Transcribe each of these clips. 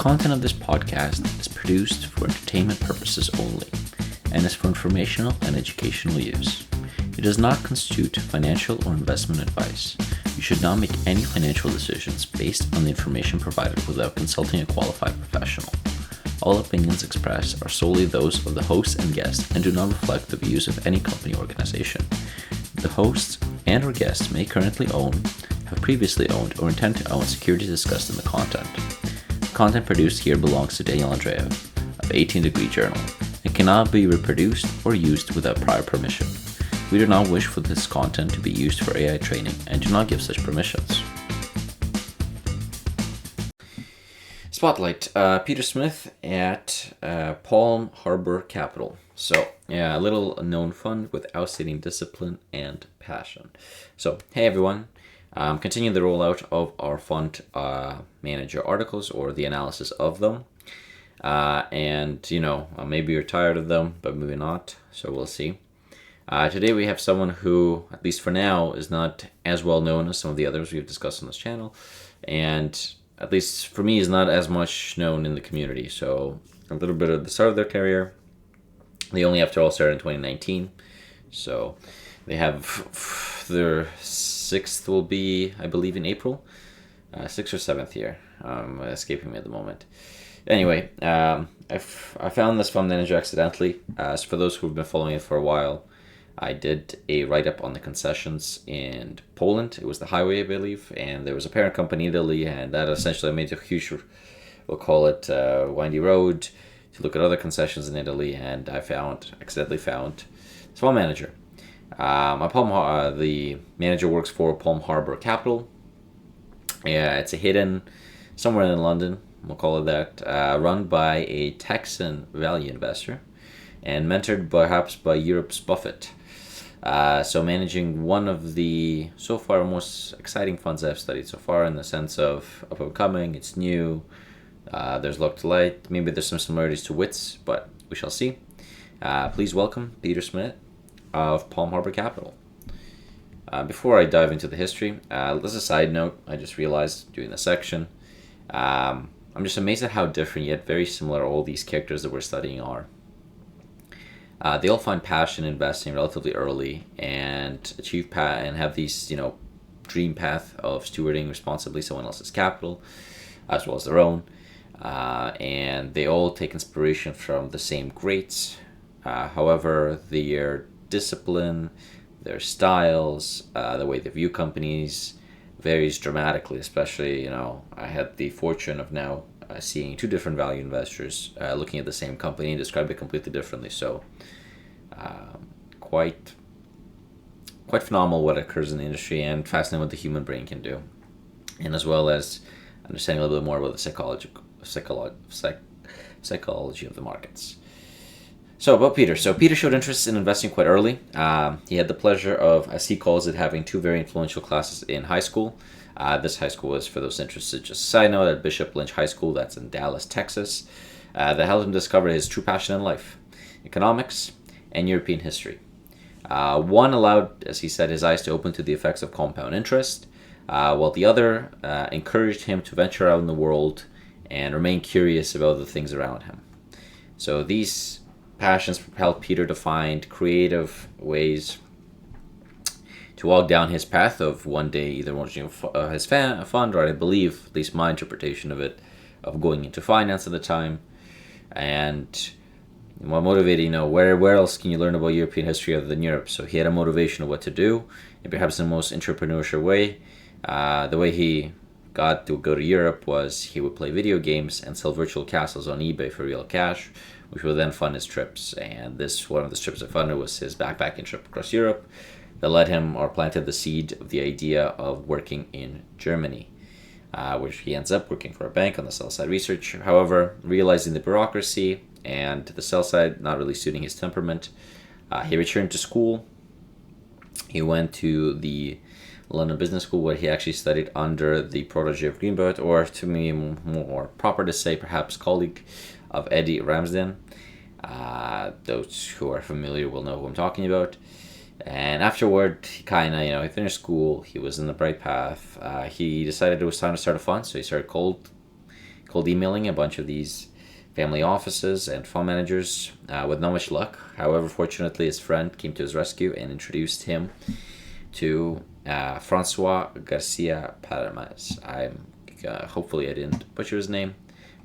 content of this podcast is produced for entertainment purposes only and is for informational and educational use. It does not constitute financial or investment advice. You should not make any financial decisions based on the information provided without consulting a qualified professional. All opinions expressed are solely those of the host and guest and do not reflect the views of any company or organization. The hosts and or guests may currently own, have previously owned, or intend to own securities discussed in the content. The content produced here belongs to Daniel Andreev of 18 Degree Journal and cannot be reproduced or used without prior permission. We do not wish for this content to be used for AI training and do not give such permissions. Spotlight, Peter Smith at Palm Harbour Capital. So, yeah, a little known fund with outstanding discipline and passion. So, hey everyone, continuing the rollout of our fund manager articles or the analysis of them. Maybe you're tired of them, but maybe not, so we'll see. Today we have someone who, at least for now, is not as well known as some of the others we've discussed on this channel, and at least for me, is not as much known in the community. So a little bit of the start of their career. They only, after all, started in 2019. So they have their sixth will be, I believe, in April. 6th or 7th year. Escaping me at the moment. Anyway, I found this fund manager accidentally. So for those who've been following it for a while, I did a write-up on the concessions in Poland. It was the highway, I believe, and there was a parent company in Italy, and that essentially made a huge, we'll call it windy road to look at other concessions in Italy, and I accidentally found this fund manager. The manager works for Palm Harbour Capital. Yeah, it's a hidden, somewhere in London, we'll call it that, run by a Texan value investor and mentored perhaps by Europe's Buffett. So managing one of the, so far, most exciting funds I've studied so far in the sense of upcoming, it's new, there's luck to light, maybe there's some similarities to WITS, but we shall see. Please welcome Peter Smith of Palm Harbour Capital. Before I dive into the history, as a side note, I just realized during the section, I'm just amazed at how different yet very similar all these characters that we're studying are. They all find passion in investing relatively early and achieve and have these, dream path of stewarding responsibly someone else's capital as well as their own. And they all take inspiration from the same greats. However, their discipline, their styles, the way they view companies varies dramatically. Especially, I had the fortune of now seeing two different value investors looking at the same company and describe it completely differently. So quite phenomenal what occurs in the industry, and fascinating what the human brain can do, and as well as understanding a little bit more about the psychology of the markets. So about Peter. So Peter showed interest in investing quite early. He had the pleasure of, as he calls it, having two very influential classes in high school. This high school is, for those interested, just a side note, at Bishop Lynch High School, that's in Dallas, Texas, that helped him discover his true passion in life, economics and European history. One allowed, as he said, his eyes to open to the effects of compound interest, while the other encouraged him to venture out in the world and remain curious about the things around him. So these passions propelled Peter to find creative ways to walk down his path of one day either launching his fund, or I believe, at least my interpretation of it, of going into finance at the time. And what motivated, where else can you learn about European history other than Europe? So he had a motivation of what to do, and perhaps in the most entrepreneurial way. The way he got to go to Europe was he would play video games and sell virtual castles on eBay for real cash, which would then fund his trips. And one of the trips that funded was his backpacking trip across Europe that led him, or planted the seed of the idea of working in Germany, which he ends up working for a bank on the sell side research. However, realizing the bureaucracy and the sell side not really suiting his temperament, he returned to school. He went to the London Business School, where he actually studied under the protege of Greenblatt, or to me more proper to say perhaps colleague of Eddie Ramsden. Those who are familiar will know who I'm talking about. And afterward, he he finished school, he was in the bright path. He decided it was time to start a fund, so he started cold cold emailing a bunch of these family offices and fund managers with not much luck. However, fortunately, his friend came to his rescue and introduced him to Francois Garcia Palmas. Hopefully I didn't butcher his name.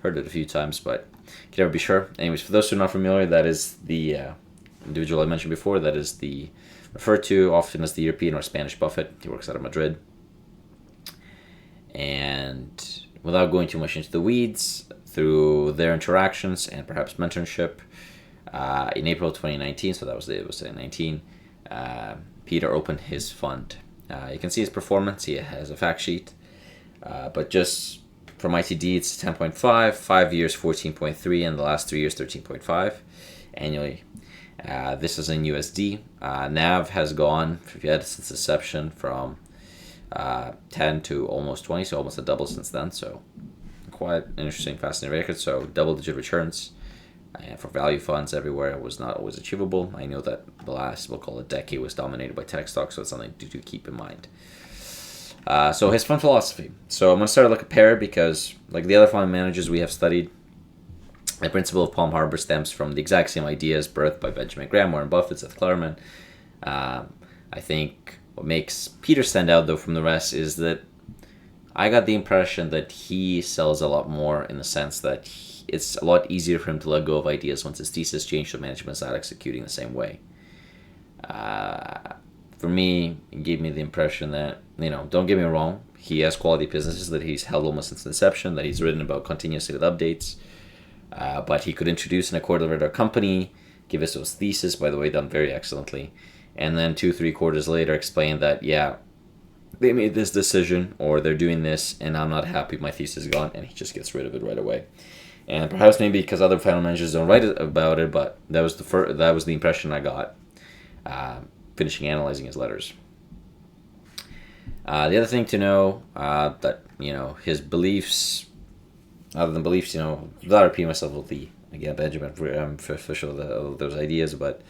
Heard it a few times, but can never be sure. Anyways, for those who are not familiar, that is the individual I mentioned before. That is the referred to often as the European or Spanish Buffett. He works out of Madrid. And without going too much into the weeds, through their interactions and perhaps mentorship, in April 2019, so that was it was 2019, Peter opened his fund. You can see his performance. He has a fact sheet, but just from ITD, it's 10.5, 5 years 14.3, and the last 3 years 13.5 annually. This is in USD. NAV has gone, if you had since inception, from 10 to almost 20, so almost a double since then. So quite an interesting, fascinating record. So double-digit returns for value funds everywhere was not always achievable. I know that the last, we'll call it decade, was dominated by tech stocks, so it's something to keep in mind. So his fund philosophy. So I'm going to start to look at pair because, like the other fund managers we have studied, the principle of Palm Harbour stems from the exact same ideas birthed by Benjamin Graham, Warren Buffett, Seth Klarman. I think what makes Peter stand out, though, from the rest is that I got the impression that he sells a lot more in the sense that it's a lot easier for him to let go of ideas once his thesis changed so management's not executing the same way. For me, it gave me the impression that, don't get me wrong, he has quality businesses that he's held almost since inception, that he's written about continuously with updates, but he could introduce an quarter-of company, give us those thesis, by the way, done very excellently, and then 2-3 quarters later explain that, yeah, they made this decision, or they're doing this, and I'm not happy, my thesis is gone, and he just gets rid of it right away. And perhaps maybe because other fund managers don't write about it, but that was the impression I got finishing analyzing his letters. The other thing to know, that, his beliefs, other than beliefs, without repeating myself with Benjamin for sure those ideas, but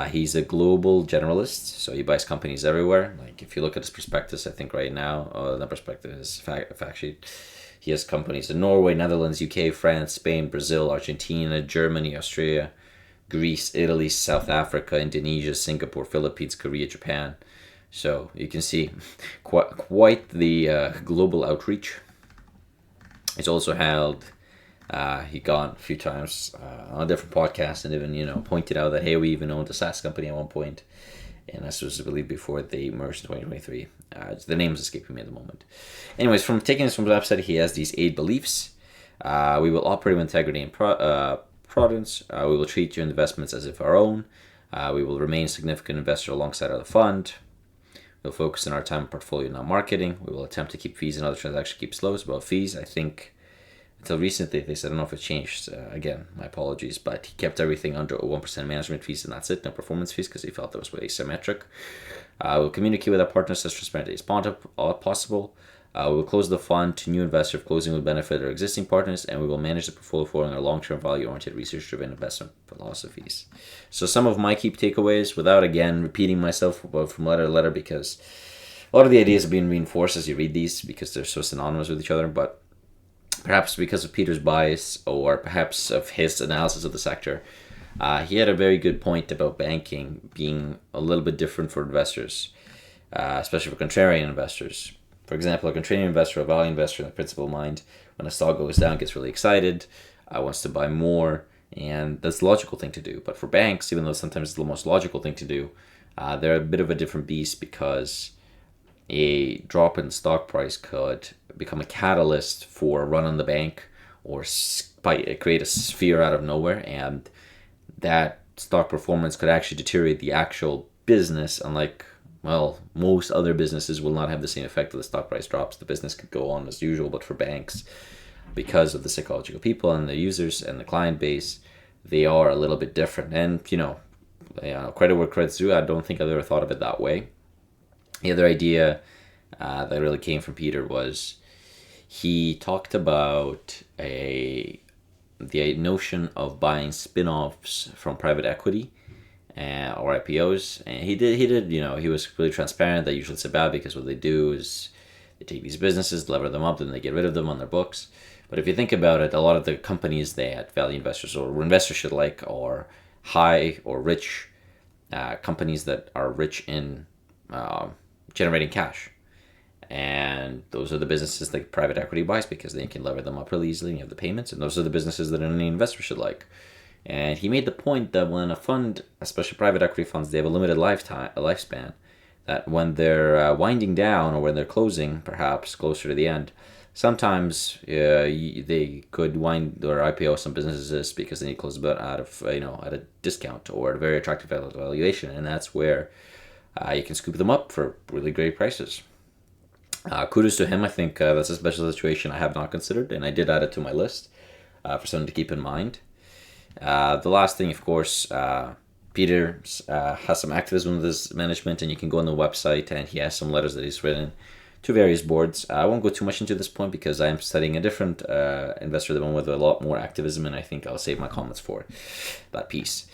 he's a global generalist, so he buys companies everywhere. Like if you look at his prospectus, I think right now, not prospectus, his fact sheet, he has companies in Norway, Netherlands, UK, France, Spain, Brazil, Argentina, Germany, Australia, Greece, Italy, South Africa, Indonesia, Singapore, Philippines, Korea, Japan. So you can see quite the global outreach. He's also held, he gone a few times on different podcasts and even, pointed out that, hey, we even owned a SaaS company at one point. And this was, I believe, before they merged in 2023. The name is escaping me at the moment. Anyways, from taking this from the website, he has these 8 beliefs. We will operate with integrity and prudence. We will treat your investments as if our own. We will remain a significant investor alongside our fund. We'll focus on our time and portfolio, not marketing. We will attempt to keep fees and other transactions keep slow. About fees, I think until recently they said, I don't know if it changed. Again, my apologies, but he kept everything under 1% management fees and that's it. No performance fees because he felt that was way asymmetric. We'll communicate with our partners as transparently as possible. We will close the fund to new investors if closing will benefit our existing partners, and we will manage the portfolio following our long-term value-oriented research-driven investment philosophies. So some of my key takeaways, without again repeating myself from letter to letter, because a lot of the ideas are being reinforced as you read these because they're so synonymous with each other, but perhaps because of Peter's bias or perhaps of his analysis of the sector, he had a very good point about banking being a little bit different for investors, especially for contrarian investors. For example, a contrarian investor, a value investor in the principal mind, when a stock goes down, gets really excited, wants to buy more, and that's the logical thing to do. But for banks, even though sometimes it's the most logical thing to do, they're a bit of a different beast because a drop in stock price could become a catalyst for a run on the bank or create a sphere out of nowhere, and that stock performance could actually deteriorate the actual business, unlike, well, most other businesses will not have the same effect if the stock price drops. The business could go on as usual, but for banks, because of the psychological people and the users and the client base, they are a little bit different. And, credit where credit's due, I don't think I've ever thought of it that way. The other idea that really came from Peter was he talked about the notion of buying spin-offs from private equity or IPOs, and he did he was really transparent that usually it's bad because what they do is they take these businesses, lever them up, then they get rid of them on their books. But if you think about it, a lot of the companies that value investors or investors should like are high or rich companies that are rich in generating cash. And those are the businesses that private equity buys because they can lever them up really easily and you have the payments. And those are the businesses that any investor should like. And he made the point that when a fund, especially private equity funds, they have a limited lifespan, that when they're winding down or when they're closing, perhaps closer to the end, sometimes they could wind or IPO some businesses because they need to close them out of at a discount or at a very attractive valuation, and that's where you can scoop them up for really great prices. Kudos to him. I think that's a special situation I have not considered, and I did add it to my list for something to keep in mind. The last thing, of course, Peter has some activism with his management, and you can go on the website, and he has some letters that he's written to various boards. I won't go too much into this point because I am studying a different investor, the one with a lot more activism, and I think I'll save my comments for that piece.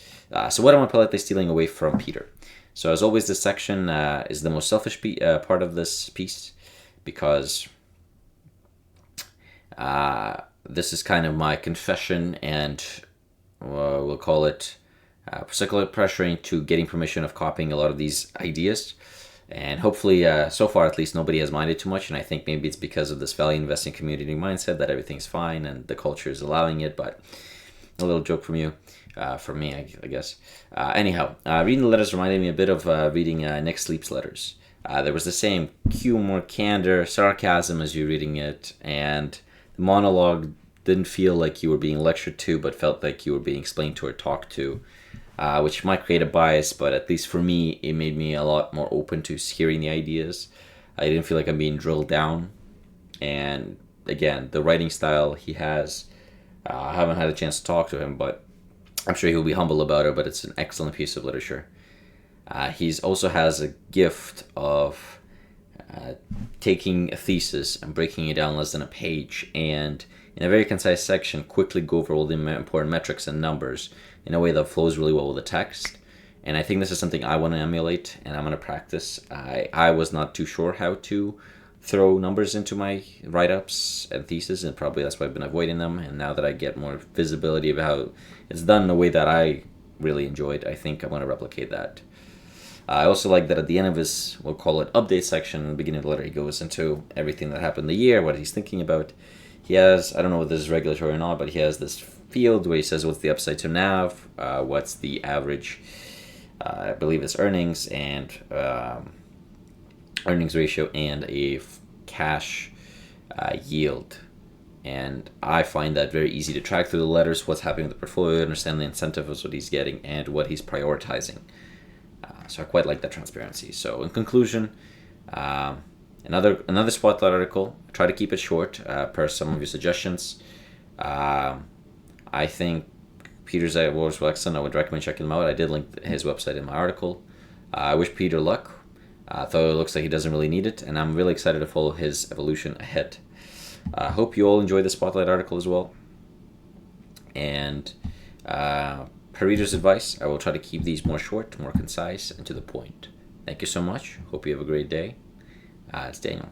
So what am I politely stealing away from Peter? So as always, this section is the most selfish part of this piece, because this is kind of my confession and we'll call it circular pressuring to getting permission of copying a lot of these ideas. And hopefully, so far at least, nobody has minded too much. And I think maybe it's because of this value investing community mindset that everything's fine and the culture is allowing it. But a little joke from you, from me, I guess. Anyhow, reading the letters reminded me a bit of reading Nick Sleep's letters. There was the same humor, candor, sarcasm as you reading it, and the monologue didn't feel like you were being lectured to, but felt like you were being explained to or talked to, which might create a bias, but at least for me, it made me a lot more open to hearing the ideas. I didn't feel like I'm being drilled down, and again, the writing style he has, I haven't had a chance to talk to him, but I'm sure he'll be humble about it, but it's an excellent piece of literature. He also has a gift of taking a thesis and breaking it down less than a page, and in a very concise section, quickly go over all the important metrics and numbers in a way that flows really well with the text. And I think this is something I want to emulate and I'm going to practice. I was not too sure how to throw numbers into my write-ups and thesis, and probably that's why I've been avoiding them. And now that I get more visibility of how it's done in a way that I really enjoyed, I think I'm going to replicate that. I also like that at the end of his, we'll call it update section, in the beginning of the letter, he goes into everything that happened the year, what he's thinking about. He has, I don't know whether this is regulatory or not, but he has this field where he says what's the upside to NAV, what's the average, I believe it's earnings and earnings ratio, and a cash yield. And I find that very easy to track through the letters, what's happening with the portfolio, understand the incentive of what he's getting and what he's prioritizing. So I quite like that transparency. So in conclusion, another spotlight article. I try to keep it short per some of your suggestions. I think Peter's was excellent. I would recommend checking him out. I did link his website in my article. I wish Peter luck. Though it looks like he doesn't really need it, and I'm really excited to follow his evolution ahead. I hope you all enjoy the spotlight article as well. And per reader's advice, I will try to keep these more short, more concise, and to the point. Thank you so much. Hope you have a great day. It's Daniel.